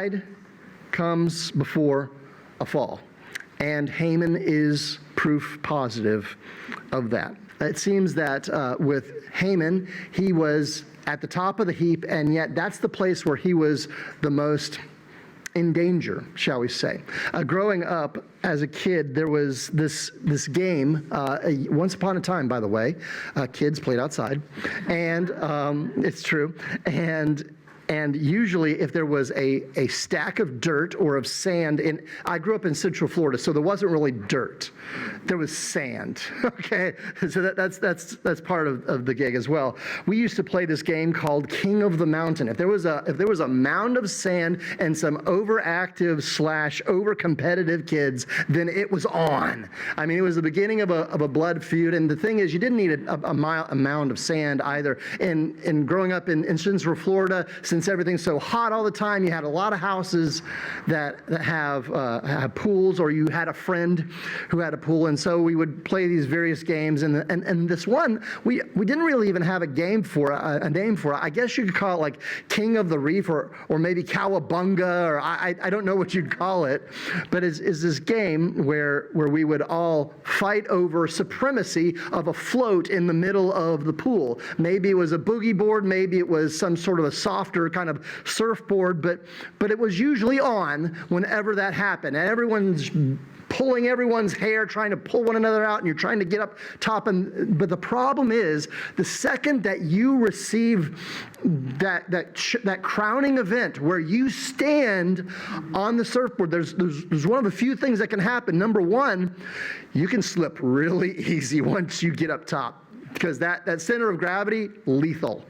pride comes before a fall. And Haman is proof positive of that. It seems that with Haman, he was at the top of the heap, and yet that's the place where he was the most in danger, shall we say. Growing up as a kid, there was this game, once upon a time, by the way, kids played outside, and it's true, and usually if there was a stack of dirt or of sand, I grew up in Central Florida, so there wasn't really dirt. There was sand, okay? So that's part of the gig as well. We used to play this game called King of the Mountain. If there was a mound of sand and some overactive / over-competitive kids, then it was on. I mean, it was the beginning of a blood feud, and the thing is, you didn't need a mound of sand either. And growing up in Central Florida, since everything's so hot all the time, you had a lot of houses that have pools, or you had a friend who had a pool, and so we would play these various games. And this one, we didn't really even have a name for it. I guess you could call it like King of the Reef, or maybe Cowabunga, or I don't know what you'd call it. But is this game where we would all fight over supremacy of a float in the middle of the pool. Maybe it was a boogie board, maybe it was some sort of a softer kind of surfboard, but it was usually on whenever that happened. And everyone's pulling everyone's hair, trying to pull one another out, and you're trying to get up top. But the problem is, the second that you receive that crowning event where you stand on the surfboard, there's one of the few things that can happen. Number one, you can slip really easy once you get up top, because that center of gravity, lethal.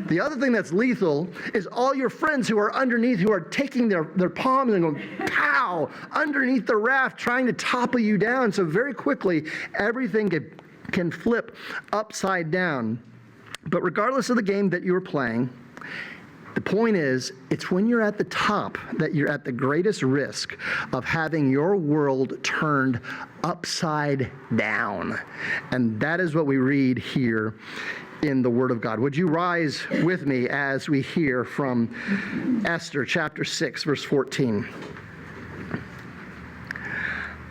The other thing that's lethal is all your friends who are underneath, who are taking their palms and going, pow, underneath the raft, trying to topple you down. So very quickly, everything can flip upside down. But regardless of the game that you're playing, the point is, it's when you're at the top that you're at the greatest risk of having your world turned upside down. And that is what we read here in the Word of God. Would you rise with me as we hear from Esther chapter 6, verse 14?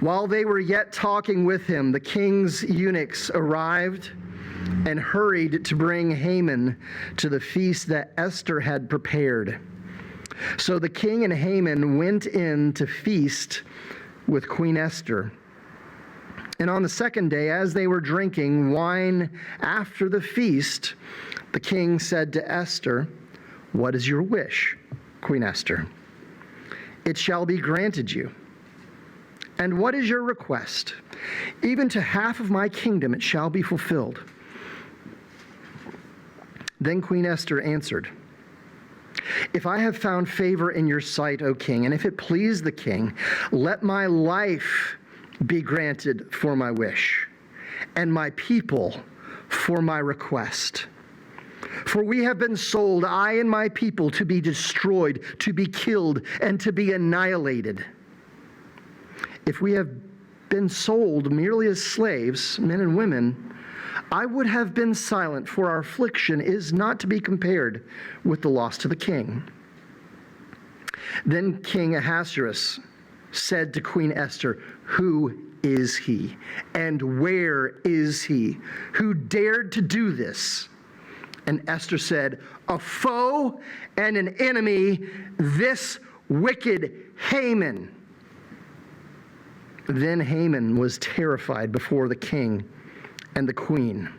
While they were yet talking with him, the king's eunuchs arrived and hurried to bring Haman to the feast that Esther had prepared. So the king and Haman went in to feast with Queen Esther. And on the second day, as they were drinking wine after the feast, the king said to Esther, "What is your wish, Queen Esther? It shall be granted you. And what is your request? Even to half of my kingdom it shall be fulfilled." Then Queen Esther answered, "If I have found favor in your sight, O king, and if it please the king, let my life be granted for my wish, and my people for my request. For we have been sold, I and my people, to be destroyed, to be killed, and to be annihilated. If we have been sold merely as slaves, men and women, I would have been silent, for our affliction is not to be compared with the loss to the king." Then King Ahasuerus said to Queen Esther, "Who is he? And where is he? Who dared to do this?" And Esther said, "A foe and an enemy, this wicked Haman." Then Haman was terrified before the king and the queen.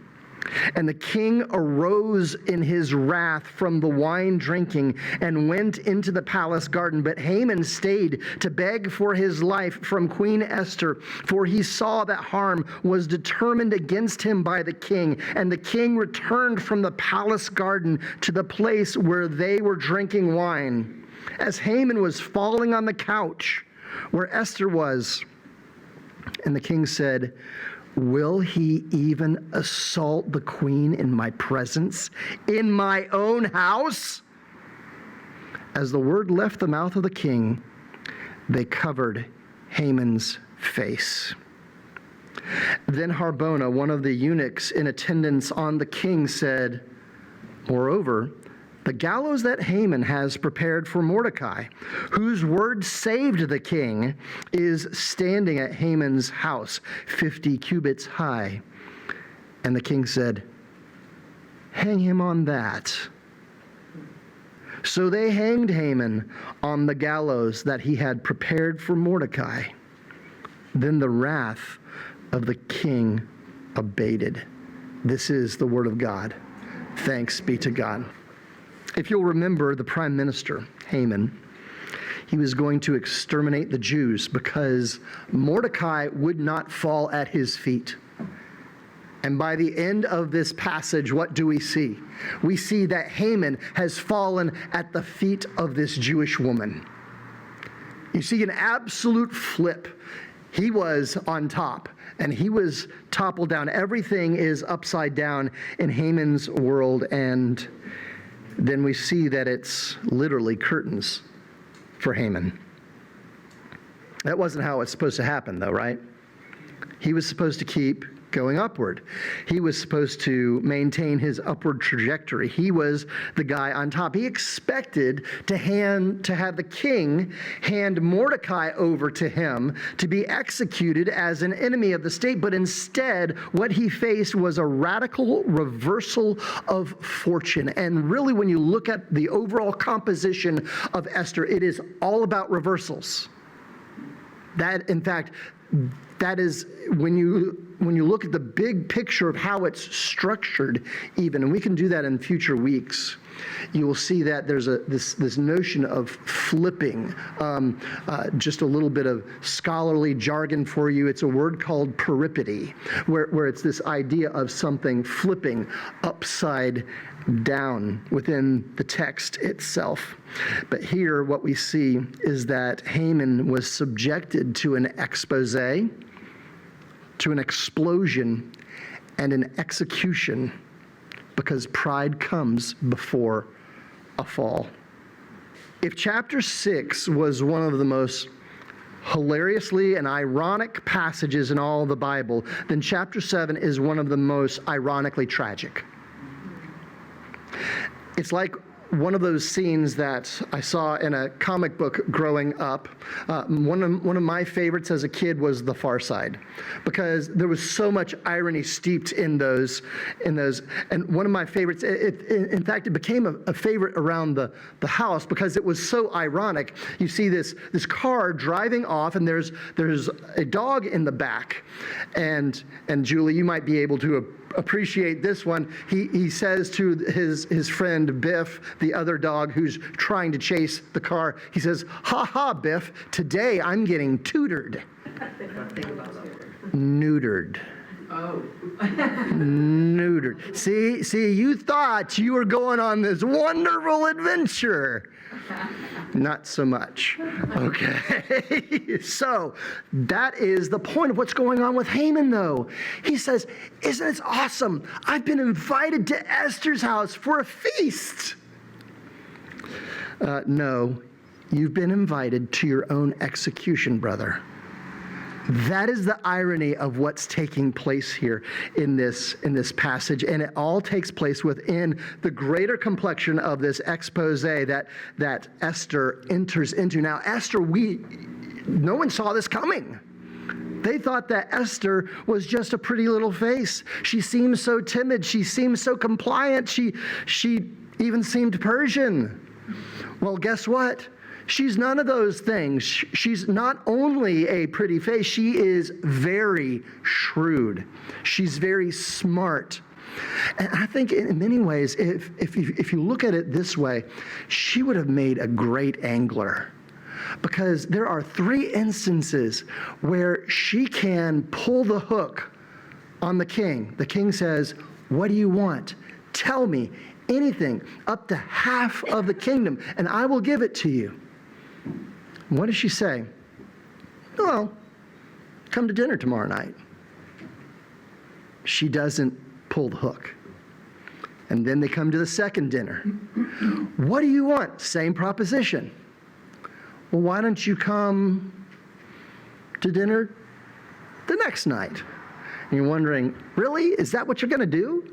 And the king arose in his wrath from the wine drinking and went into the palace garden. But Haman stayed to beg for his life from Queen Esther, for he saw that harm was determined against him by the king. And the king returned from the palace garden to the place where they were drinking wine. As Haman was falling on the couch where Esther was, and the king said, "Will he even assault the queen in my presence, in my own house?" As the word left the mouth of the king, they covered Haman's face. Then Harbona, one of the eunuchs in attendance on the king, said, "Moreover, The gallows that Haman has prepared for Mordecai, whose word saved the king, is standing at Haman's house, 50 cubits high. And the king said, hang him on that. So they hanged Haman on the gallows that he had prepared for Mordecai. Then the wrath of the king abated. This is the word of God. Thanks be to God. If you'll remember the prime minister, Haman, he was going to exterminate the Jews because Mordecai would not fall at his feet. And by the end of this passage, what do we see? We see that Haman has fallen at the feet of this Jewish woman. You see an absolute flip. He was on top, and he was toppled down. Everything is upside down in Haman's world, and then we see that it's literally curtains for Haman. That wasn't how it's supposed to happen, though, right? He was supposed to keep going upward. He was supposed to maintain his upward trajectory. He was the guy on top. He expected to have the king hand Mordecai over to him to be executed as an enemy of the state, but instead what he faced was a radical reversal of fortune. And really, when you look at the overall composition of Esther, it is all about reversals. That, in fact, that is when you look at the big picture of how it's structured, even, and we can do that in future weeks, you will see that there's this notion of flipping. Just a little bit of scholarly jargon for you. It's a word called peripety, where it's this idea of something flipping upside down within the text itself. But here what we see is that Haman was subjected to an expose, to an explosion, and an execution, because pride comes before a fall. If chapter 6 was one of the most hilariously and ironic passages in all the Bible, then chapter 7 is one of the most ironically tragic. It's like one of those scenes that I saw in a comic book growing up. One of my favorites as a kid was The Far Side, because there was so much irony steeped in those. And one of my favorites, in fact, it became a favorite around the house because it was so ironic. You see this car driving off, and there's a dog in the back. And Julie, you might be able to appreciate this one. He says to his friend Biff, the other dog who's trying to chase the car, he says, "Ha ha, Biff, today I'm getting tutored." Neutered. Oh. Neutered. See, you thought you were going on this wonderful adventure. Not so much. Okay. So that is the point of what's going on with Haman, though. He says, "Isn't it awesome? I've been invited to Esther's house for a feast." No, you've been invited to your own execution, brother. That is the irony of what's taking place here in this passage, and it all takes place within the greater complexion of this expose that Esther enters into. Now, Esther, no one saw this coming. They thought that Esther was just a pretty little face. She seemed so timid. She seemed so compliant. She even seemed Persian. Well, guess what? She's none of those things. She's not only a pretty face, she is very shrewd. She's very smart. And I think in many ways, if you look at it this way, she would have made a great angler. Because there are 3 instances where she can pull the hook on the king. The king says, "What do you want? Tell me anything, up to half of the kingdom, and I will give it to you." What does she say? "Well, come to dinner tomorrow night." She doesn't pull the hook. And then they come to the second dinner. "What do you want?" Same proposition. "Well, why don't you come to dinner the next night?" And you're wondering, really? Is that what you're going to do?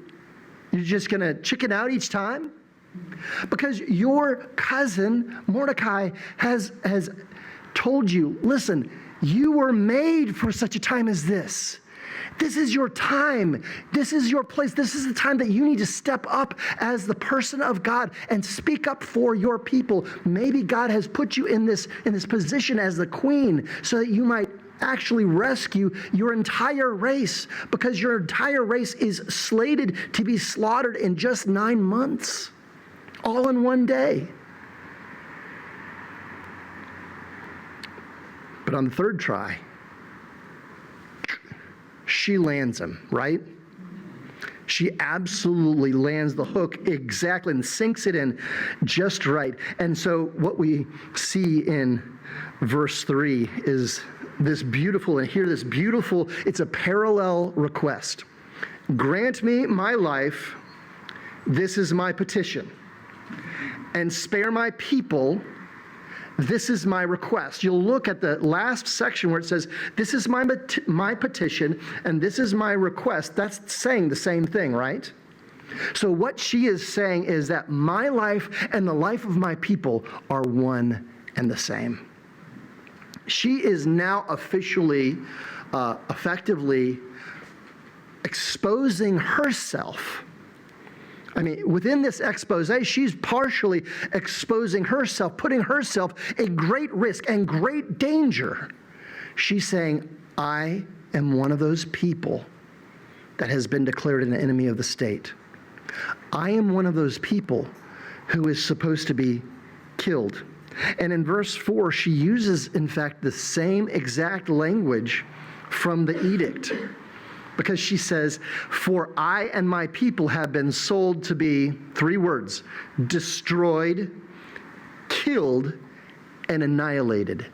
You're just going to chicken out each time? Because your cousin, Mordecai, has told you, listen, you were made for such a time as this. This is your time. This is your place. This is the time that you need to step up as the person of God and speak up for your people. Maybe God has put you in this position as the queen so that you might actually rescue your entire race, because your entire race is slated to be slaughtered in just 9 months, all in one day. But on the third try, she lands him, right? She absolutely lands the hook exactly and sinks it in just right. And so what we see in verse 3 is this beautiful, and hear this beautiful, it's a parallel request. Grant me my life, this is my petition, and spare my people, this is my request. You'll look at the last section where it says, this is my petition, and this is my request. That's saying the same thing, right? So what she is saying is that my life and the life of my people are one and the same. She is now officially, effectively exposing herself. I mean, within this expose, she's partially exposing herself, putting herself at great risk and great danger. She's saying, I am one of those people that has been declared an enemy of the state. I am one of those people who is supposed to be killed. And in verse 4, she uses, in fact, the same exact language from the edict. Because she says, for I and my people have been sold to be, 3 words, destroyed, killed, and annihilated.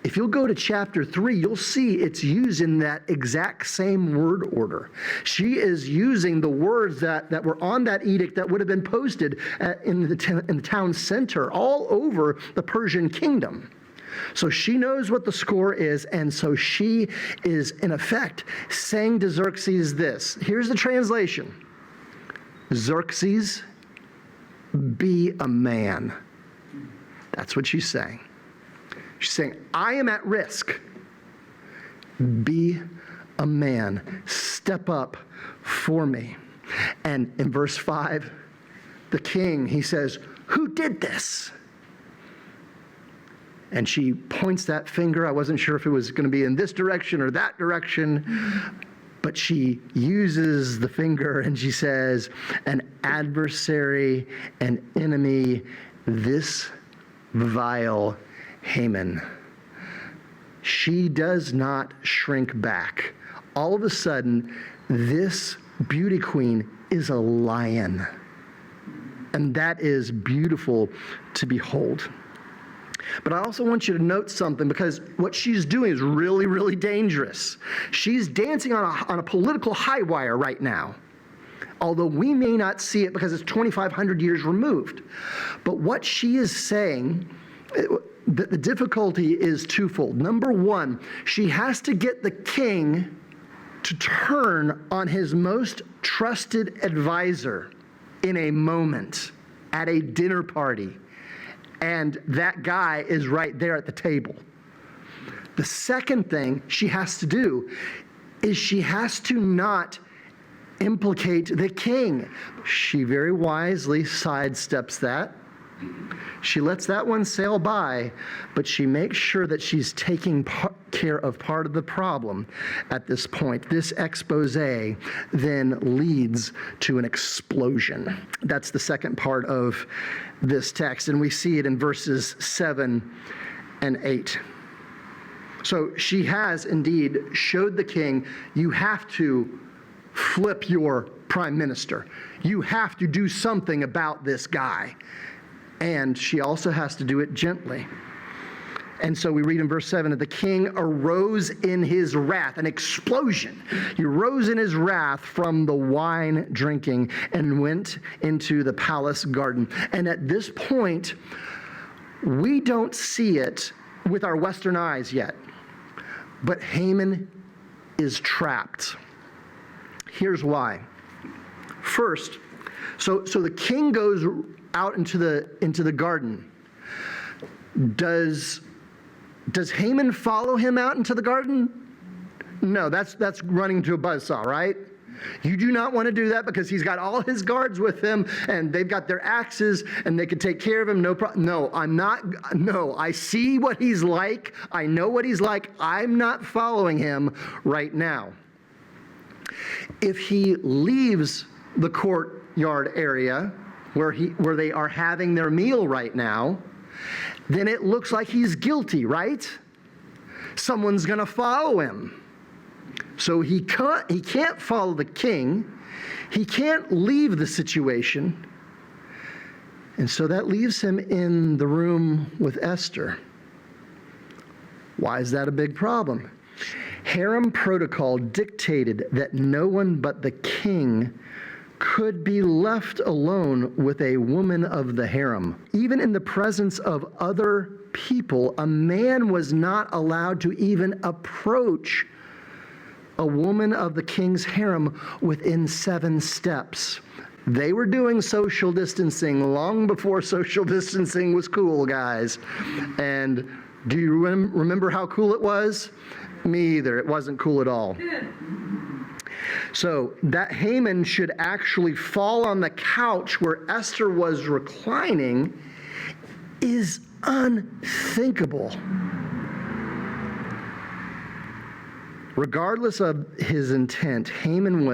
If you'll go to chapter 3, you'll see it's used in that exact same word order. She is using the words that were on that edict that would have been posted in the town center all over the Persian kingdom. So she knows what the score is, and so she is, in effect, saying to Xerxes this. Here's the translation. Xerxes, be a man. That's what she's saying. She's saying, I am at risk. Be a man. Step up for me. And in verse 5, the king, he says, who did this? And she points that finger. I wasn't sure if it was going to be in this direction or that direction. But she uses the finger and she says, an adversary, an enemy, this vile Haman. She does not shrink back. All of a sudden, this beauty queen is a lion. And that is beautiful to behold. But I also want you to note something, because what she's doing is really, really dangerous. She's dancing on a political high wire right now, although we may not see it because it's 2,500 years removed. But what she is saying, the difficulty is twofold. Number one, she has to get the king to turn on his most trusted advisor in a moment at a dinner party. And that guy is right there at the table. The second thing she has to do is she has to not implicate the king. She very wisely sidesteps that. She lets that one sail by, but she makes sure that she's taking care of part of the problem at this point. This expose then leads to an explosion. That's the second part of this text, and we see it in verses 7 and 8. So she has indeed showed the king, you have to flip your prime minister. You have to do something about this guy. And she also has to do it gently. And so we read in verse 7 that the king arose in his wrath, an explosion. He rose in his wrath from the wine drinking and went into the palace garden. And at this point, we don't see it with our Western eyes yet. But Haman is trapped. Here's why. First, So the king goes out into the garden. Does Haman follow him out into the garden? No, that's running to a buzzsaw, right? You do not want to do that because he's got all his guards with him and they've got their axes and they can take care of him. No problem. No, I'm not. No, I see what he's like. I know what he's like. I'm not following him right now. If he leaves the courtyard area where they are having their meal right now, then it looks like he's guilty, right? Someone's going to follow him. So he can't follow the king. He can't leave the situation. And so that leaves him in the room with Esther. Why is that a big problem? Harem protocol dictated that no one but the king could be left alone with a woman of the harem. Even in the presence of other people, a man was not allowed to even approach a woman of the king's harem within 7 steps. They were doing social distancing long before social distancing was cool, guys. And do you remember how cool it was? Me either. It wasn't cool at all. So that Haman should actually fall on the couch where Esther was reclining is unthinkable. Regardless of his intent, Haman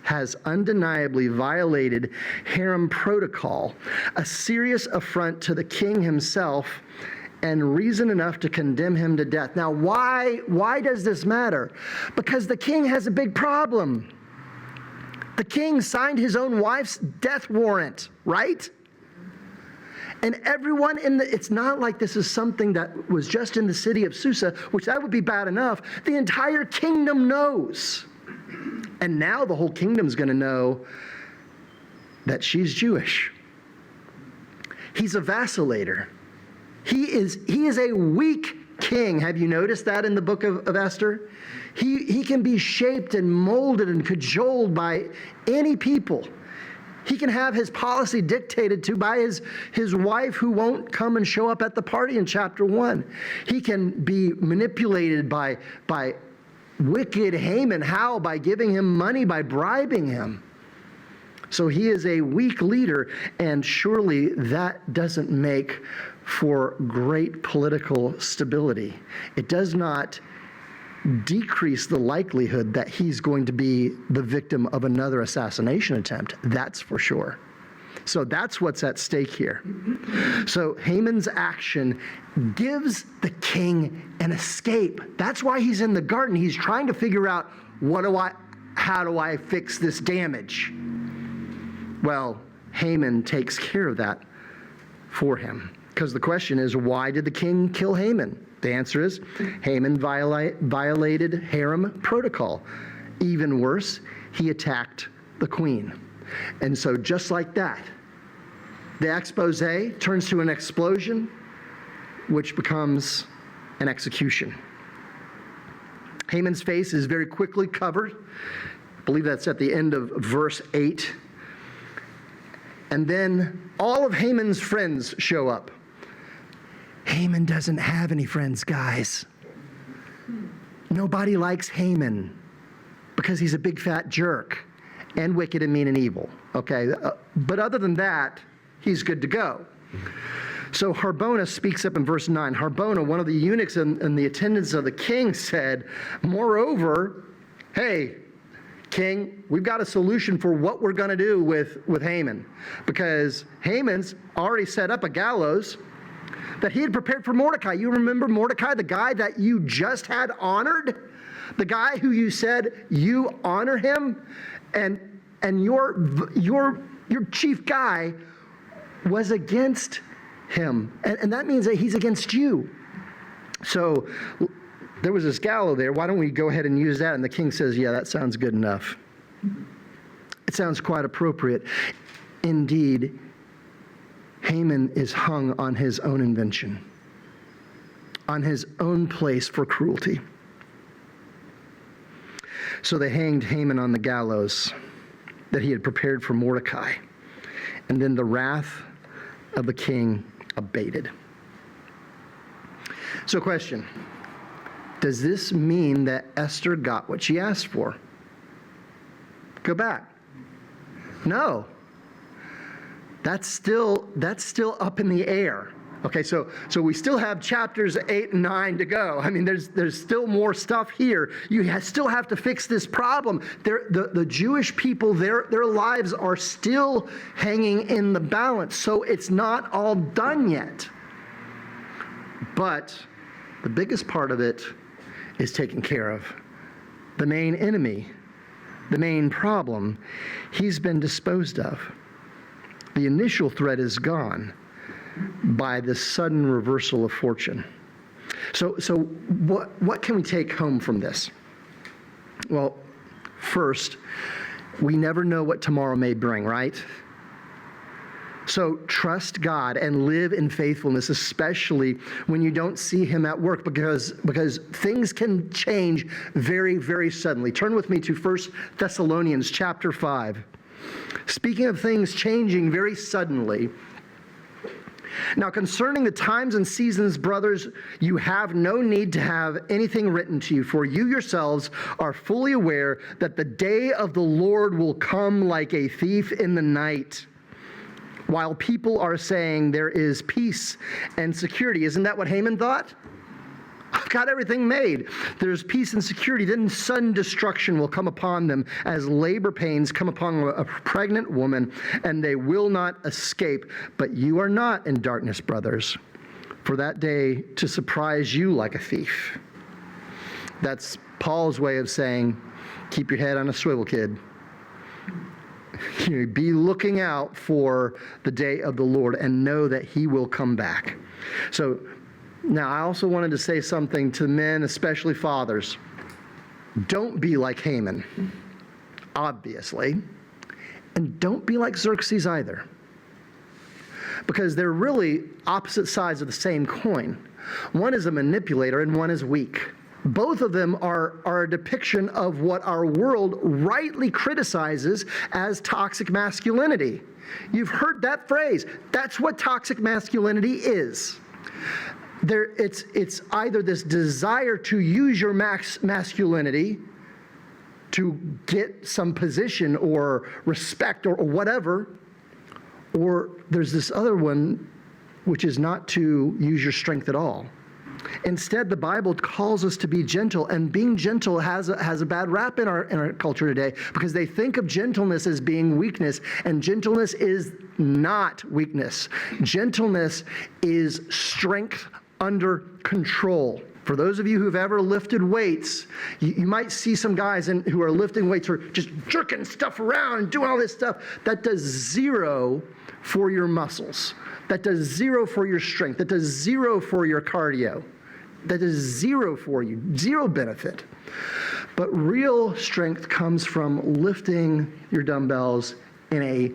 has undeniably violated harem protocol, a serious affront to the king himself, and reason enough to condemn him to death. Now, why does this matter? Because the king has a big problem. The king signed his own wife's death warrant, right? And everyone it's not like this is something that was just in the city of Susa, which that would be bad enough. The entire kingdom knows. And now the whole kingdom's going to know that she's Jewish. He's a vacillator. He is a weak king. Have you noticed that in the book of Esther? He can be shaped and molded and cajoled by any people. He can have his policy dictated to by his wife who won't come and show up at the party in chapter 1. He can be manipulated by wicked Haman. How? By giving him money, by bribing him. So he is a weak leader, and surely that doesn't make for great political stability. It does not decrease the likelihood that he's going to be the victim of another assassination attempt. That's for sure. So that's what's at stake here. So Haman's action gives the king an escape. That's why he's in the garden. He's trying to figure out, how do I fix this damage? Well, Haman takes care of that for him. Because the question is, why did the king kill Haman? The answer is, Haman violated harem protocol. Even worse, he attacked the queen. And so just like that, the expose turns to an explosion, which becomes an execution. Haman's face is very quickly covered. I believe that's at the end of verse 8. And then all of Haman's friends show up. Haman doesn't have any friends, guys. Nobody likes Haman because he's a big fat jerk and wicked and mean and evil. Okay, but other than that, he's good to go. So Harbona speaks up in verse 9. Harbona, one of the eunuchs in the attendants of the king, said, moreover, hey, king, we've got a solution for what we're going to do with Haman. Because Haman's already set up a gallows that he had prepared for Mordecai. You remember Mordecai, the guy that you just had honored? The guy who you said you honor him? And your chief guy was against him. And that means that he's against you. So there was this gallows there. Why don't we go ahead and use that? And the king says, yeah, that sounds good enough. It sounds quite appropriate. Indeed, Haman is hung on his own invention, on his own place for cruelty. So they hanged Haman on the gallows that he had prepared for Mordecai. And then the wrath of the king abated. So question, does this mean that Esther got what she asked for? Go back. No. That's still up in the air. Okay, so we still have chapters 8 and 9 to go. I mean, there's still more stuff here. You still have to fix this problem. The Jewish people, their lives are still hanging in the balance. So it's not all done yet. But the biggest part of it is taken care of. The main enemy, the main problem, he's been disposed of. The initial threat is gone by this sudden reversal of fortune. So what can we take home from this? Well, first, we never know what tomorrow may bring, right? So trust God and live in faithfulness, especially when you don't see him at work, because things can change very, very suddenly. Turn with me to 1 Thessalonians chapter 5. Speaking of things changing very suddenly, now concerning the times and seasons, brothers, you have no need to have anything written to you, for you yourselves are fully aware that the day of the Lord will come like a thief in the night. While people are saying there is peace and security. Isn't that what Haman thought? I've got everything made. There's peace and security. Then sudden destruction will come upon them as labor pains come upon a pregnant woman, and they will not escape. But you are not in darkness, brothers, for that day to surprise you like a thief. That's Paul's way of saying, keep your head on a swivel, kid. Be looking out for the day of the Lord and know that he will come back. So now I also wanted to say something to men, especially fathers. Don't be like Haman, obviously. And don't be like Xerxes either. Because they're really opposite sides of the same coin. One is a manipulator and one is weak. Both of them are a depiction of what our world rightly criticizes as toxic masculinity. You've heard that phrase. That's what toxic masculinity is. It's either this desire to use your masculinity to get some position or respect or whatever, or there's this other one which is not to use your strength at all. Instead, the Bible calls us to be gentle, and being gentle has a bad rap in our culture today because they think of gentleness as being weakness, and gentleness is not weakness. Gentleness is strength under control. For those of you who've ever lifted weights, you might see some guys who are lifting weights who are just jerking stuff around and doing all this stuff. That does zero for your muscles. That does zero for your strength. That does zero for your cardio. That is zero for you, zero benefit. But real strength comes from lifting your dumbbells in a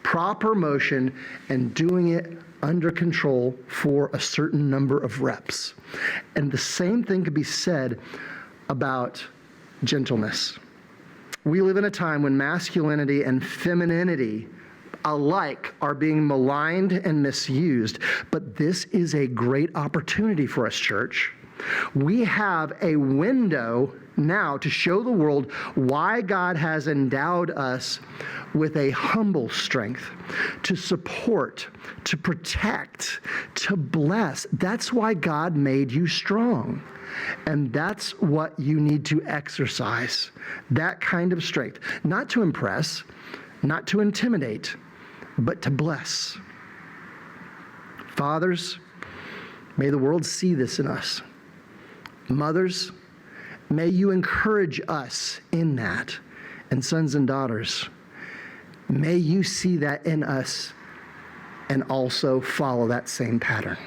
proper motion and doing it under control for a certain number of reps. And the same thing could be said about gentleness. We live in a time when masculinity and femininity alike are being maligned and misused, but this is a great opportunity for us, church. We have a window now to show the world why God has endowed us with a humble strength to support, to protect, to bless. That's why God made you strong. And that's what you need to exercise, that kind of strength. Not to impress, not to intimidate, but to bless. Fathers, may the world see this in us. Mothers, may you encourage us in that. And sons and daughters, may you see that in us and also follow that same pattern.